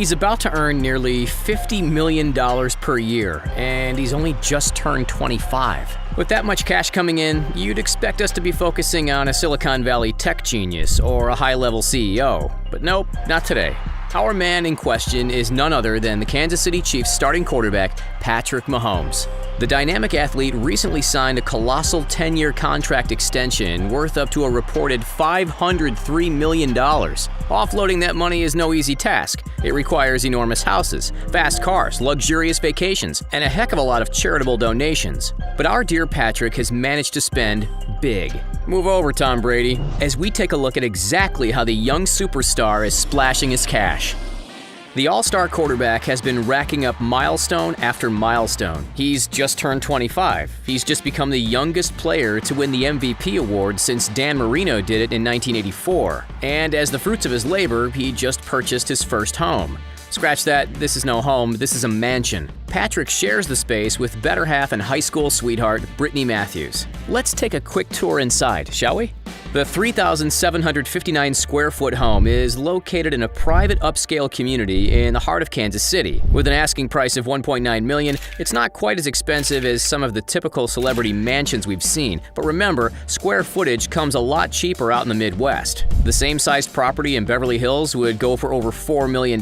He's about to earn nearly $50 million per year, and he's only just turned 25. With that much cash coming in, you'd expect us to be focusing on a Silicon Valley tech genius or a high-level CEO. But nope, not today. Our man in question is none other than the Kansas City Chiefs starting quarterback, Patrick Mahomes. The dynamic athlete recently signed a colossal 10-year contract extension worth up to a reported $503 million. Offloading that money is no easy task. It requires enormous houses, fast cars, luxurious vacations, and a heck of a lot of charitable donations. But our dear Patrick has managed to spend big. Move over, Tom Brady, as we take a look at exactly how the young superstar is splashing his cash. The all-star quarterback has been racking up milestone after milestone. He's just turned 25. He's just become the youngest player to win the MVP award since Dan Marino did it in 1984. And as the fruits of his labor, he just purchased his first home. Scratch that, this is no home, this is a mansion. Patrick shares the space with better half and high school sweetheart, Brittany Matthews. Let's take a quick tour inside, shall we? The 3,759 square foot home is located in a private upscale community in the heart of Kansas City. With an asking price of $1.9 million, it's not quite as expensive as some of the typical celebrity mansions we've seen. But remember, square footage comes a lot cheaper out in the Midwest. The same sized property in Beverly Hills would go for over $4 million,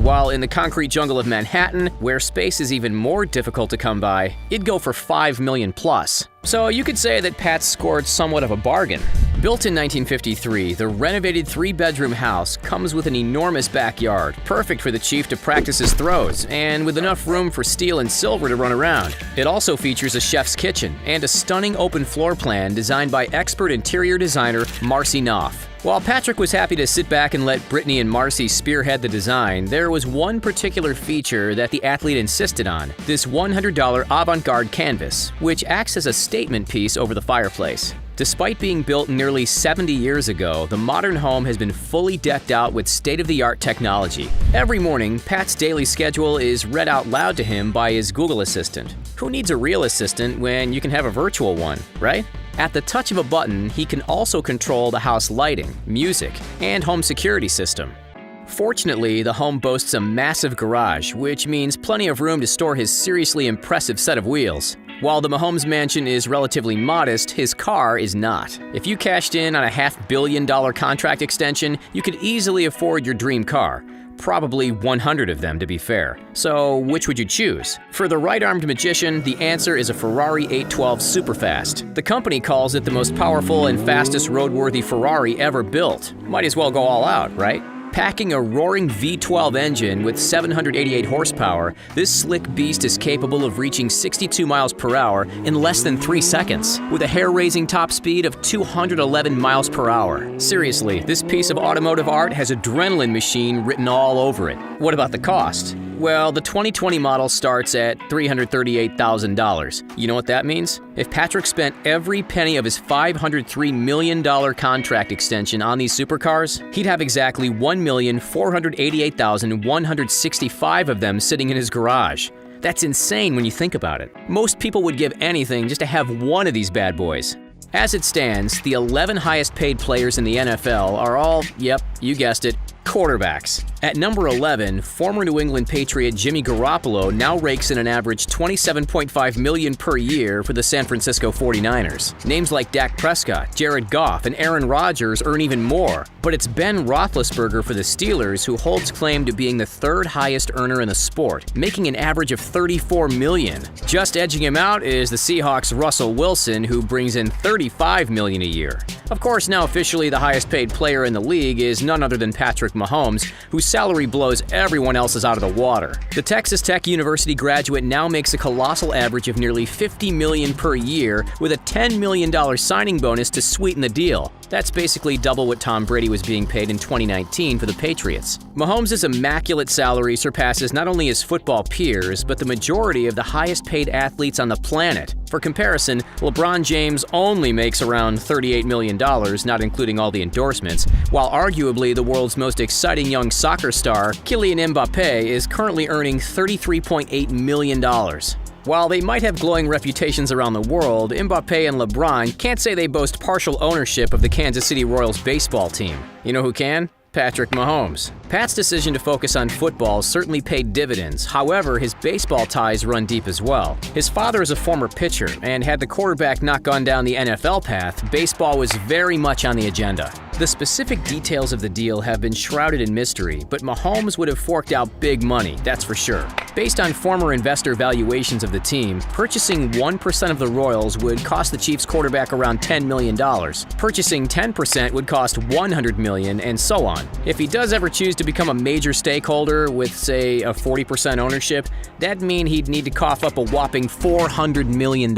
while in the concrete jungle of Manhattan, where space is even more difficult to come by, it'd go for $5 million plus. So you could say that Pat scored somewhat of a bargain. Built in 1953, the renovated 3-bedroom house comes with an enormous backyard, perfect for the Chief to practice his throws, and with enough room for steel and silver to run around. It also features a chef's kitchen and a stunning open floor plan designed by expert interior designer Marcy Knopf. While Patrick was happy to sit back and let Brittany and Marcy spearhead the design, there was one particular feature that the athlete insisted on, this $100 avant-garde canvas, which acts as a statement piece over the fireplace. Despite being built nearly 70 years ago, the modern home has been fully decked out with state-of-the-art technology. Every morning, Pat's daily schedule is read out loud to him by his Google Assistant. Who needs a real assistant when you can have a virtual one, right? At the touch of a button, he can also control the house lighting, music, and home security system. Fortunately, the home boasts a massive garage, which means plenty of room to store his seriously impressive set of wheels. While the Mahomes mansion is relatively modest, his car is not. If you cashed in on a $500 million contract extension, you could easily afford your dream car. Probably 100 of them, to be fair. So, which would you choose? For the right-armed magician, the answer is a Ferrari 812 Superfast. The company calls it the most powerful and fastest roadworthy Ferrari ever built. Might as well go all out, right? Packing a roaring V12 engine with 788 horsepower, this slick beast is capable of reaching 62 miles per hour in less than 3 seconds, with a hair-raising top speed of 211 miles per hour. Seriously, this piece of automotive art has adrenaline machine written all over it. What about the cost? Well, the 2020 model starts at $338,000. You know what that means? If Patrick spent every penny of his $503 million contract extension on these supercars, he'd have exactly 1,488,165 of them sitting in his garage. That's insane when you think about it. Most people would give anything just to have one of these bad boys. As it stands, the 11 highest paid players in the NFL are all, yep, you guessed it, quarterbacks. At number 11, former New England Patriot Jimmy Garoppolo now rakes in an average $27.5 million per year for the San Francisco 49ers. Names like Dak Prescott, Jared Goff, and Aaron Rodgers earn even more. But it's Ben Roethlisberger for the Steelers who holds claim to being the third highest earner in the sport, making an average of $34 million. Just edging him out is the Seahawks' Russell Wilson, who brings in $35 million a year. Of course, now officially the highest paid player in the league is none other than Patrick Mahomes, whose salary blows everyone else's out of the water. The Texas Tech University graduate now makes a colossal average of nearly $50 million per year with a $10 million signing bonus to sweeten the deal. That's basically double what Tom Brady was being paid in 2019 for the Patriots. Mahomes' immaculate salary surpasses not only his football peers, but the majority of the highest paid athletes on the planet. For comparison, LeBron James only makes around $38 million, not including all the endorsements, while arguably the world's most exciting young soccer star, Kylian Mbappé, is currently earning $33.8 million. While they might have glowing reputations around the world, Mbappé and LeBron can't say they boast partial ownership of the Kansas City Royals baseball team. You know who can? Patrick Mahomes. Pat's decision to focus on football certainly paid dividends. However, his baseball ties run deep as well. His father is a former pitcher, and had the quarterback not gone down the NFL path, baseball was very much on the agenda. The specific details of the deal have been shrouded in mystery, but Mahomes would have forked out big money, that's for sure. Based on former investor valuations of the team, purchasing 1% of the Royals would cost the Chiefs quarterback around $10 million. Purchasing 10% would cost $100 million, and so on. If he does ever choose to become a major stakeholder with, say, a 40% ownership, that'd mean he'd need to cough up a whopping $400 million.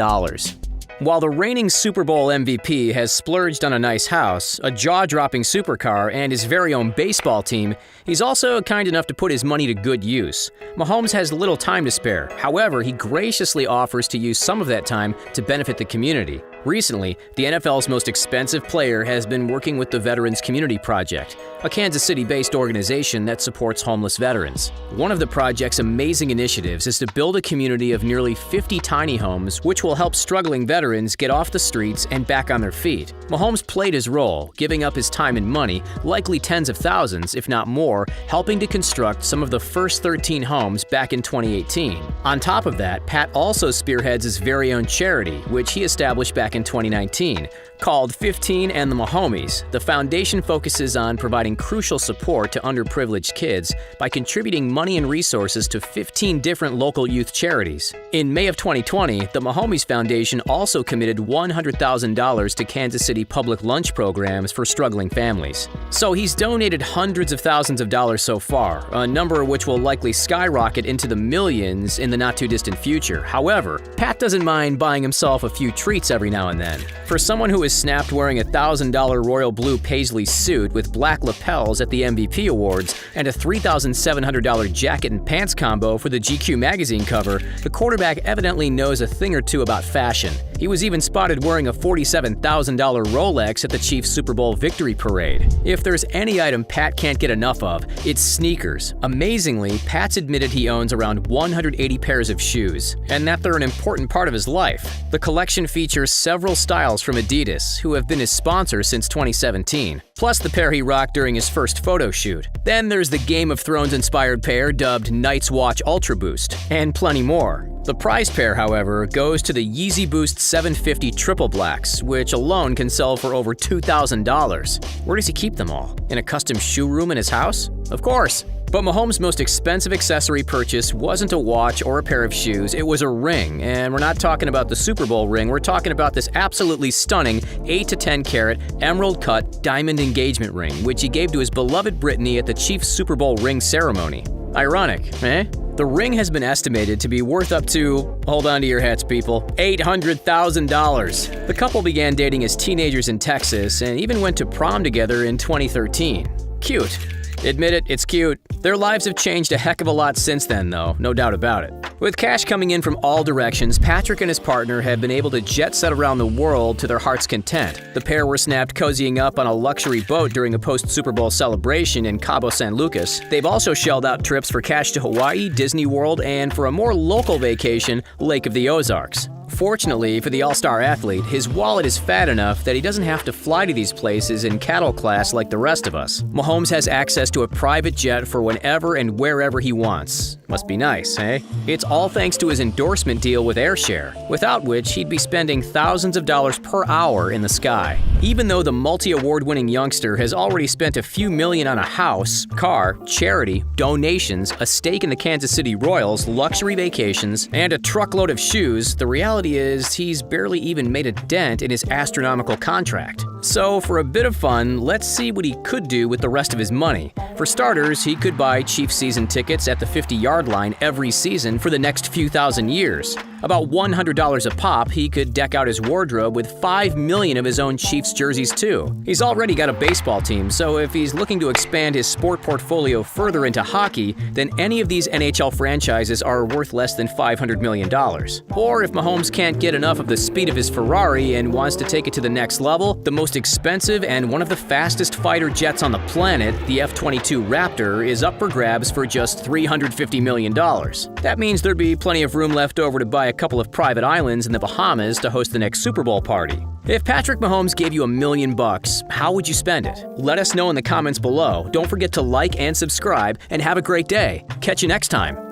While the reigning Super Bowl MVP has splurged on a nice house, a jaw-dropping supercar, and his very own baseball team, he's also kind enough to put his money to good use. Mahomes has little time to spare. However, he graciously offers to use some of that time to benefit the community. Recently, the NFL's most expensive player has been working with the Veterans Community Project, a Kansas City-based organization that supports homeless veterans. One of the project's amazing initiatives is to build a community of nearly 50 tiny homes, which will help struggling veterans get off the streets and back on their feet. Mahomes played his role, giving up his time and money, likely tens of thousands, if not more, helping to construct some of the first 13 homes back in 2018. On top of that, Pat also spearheads his very own charity, which he established back in 2019. Called 15 and the Mahomies, the foundation focuses on providing crucial support to underprivileged kids by contributing money and resources to 15 different local youth charities. In May of 2020, the Mahomies Foundation also committed $100,000 to Kansas City public lunch programs for struggling families. So he's donated hundreds of thousands of dollars so far, a number which will likely skyrocket into the millions in the not-too-distant future. However, Pat doesn't mind buying himself a few treats every now and then. For someone who is snapped wearing a $1,000 royal blue paisley suit with black lapels at the MVP Awards and a $3,700 jacket and pants combo for the GQ magazine cover, the quarterback evidently knows a thing or two about fashion. He was even spotted wearing a $47,000 Rolex at the Chiefs Super Bowl victory parade. If there's any item Pat can't get enough of, it's sneakers. Amazingly, Pat's admitted he owns around 180 pairs of shoes, and that they're an important part of his life. The collection features several styles from Adidas, who have been his sponsor since 2017, plus the pair he rocked during his first photo shoot. Then there's the Game of Thrones-inspired pair dubbed Night's Watch Ultra Boost, and plenty more. The prize pair, however, goes to the Yeezy Boost 750 Triple Blacks, which alone can sell for over $2,000. Where does he keep them all? In a custom shoe room in his house? Of course. But Mahomes' most expensive accessory purchase wasn't a watch or a pair of shoes, it was a ring. And we're not talking about the Super Bowl ring, we're talking about this absolutely stunning 8 to 10 carat emerald cut diamond engagement ring, which he gave to his beloved Brittany at the Chiefs Super Bowl ring ceremony. Ironic, eh? The ring has been estimated to be worth up to, hold on to your hats people, $800,000. The couple began dating as teenagers in Texas and even went to prom together in 2013. Cute. Admit it, it's cute. Their lives have changed a heck of a lot since then, though, no doubt about it. With cash coming in from all directions, Patrick and his partner have been able to jet set around the world to their heart's content. The pair were snapped cozying up on a luxury boat during a post-Super Bowl celebration in Cabo San Lucas. They've also shelled out trips for cash to Hawaii, Disney World, and for a more local vacation, Lake of the Ozarks. Fortunately for the all-star athlete, his wallet is fat enough that he doesn't have to fly to these places in cattle class like the rest of us. Mahomes has access to a private jet for whenever and wherever he wants. Must be nice, eh? It's all thanks to his endorsement deal with AirShare, without which he'd be spending thousands of dollars per hour in the sky. Even though the multi-award-winning youngster has already spent a few million on a house, car, charity, donations, a stake in the Kansas City Royals, luxury vacations, and a truckload of shoes, the reality is he's barely even made a dent in his astronomical contract. So for a bit of fun, let's see what he could do with the rest of his money. For starters, he could buy Chiefs season tickets at the 50-yard line every season for the next few thousand years. About $100 a pop, he could deck out his wardrobe with 5 million of his own Chiefs jerseys too. He's already got a baseball team, so if he's looking to expand his sport portfolio further into hockey, then any of these NHL franchises are worth less than $500 million. Or if Mahomes can't get enough of the speed of his Ferrari and wants to take it to the next level, the most expensive and one of the fastest fighter jets on the planet, the F-22 Raptor, is up for grabs for just $350 million. That means there'd be plenty of room left over to buy a couple of private islands in the Bahamas to host the next Super Bowl party. If Patrick Mahomes gave you $1 million, how would you spend it? Let us know in the comments below. Don't forget to like and subscribe, and have a great day. Catch you next time.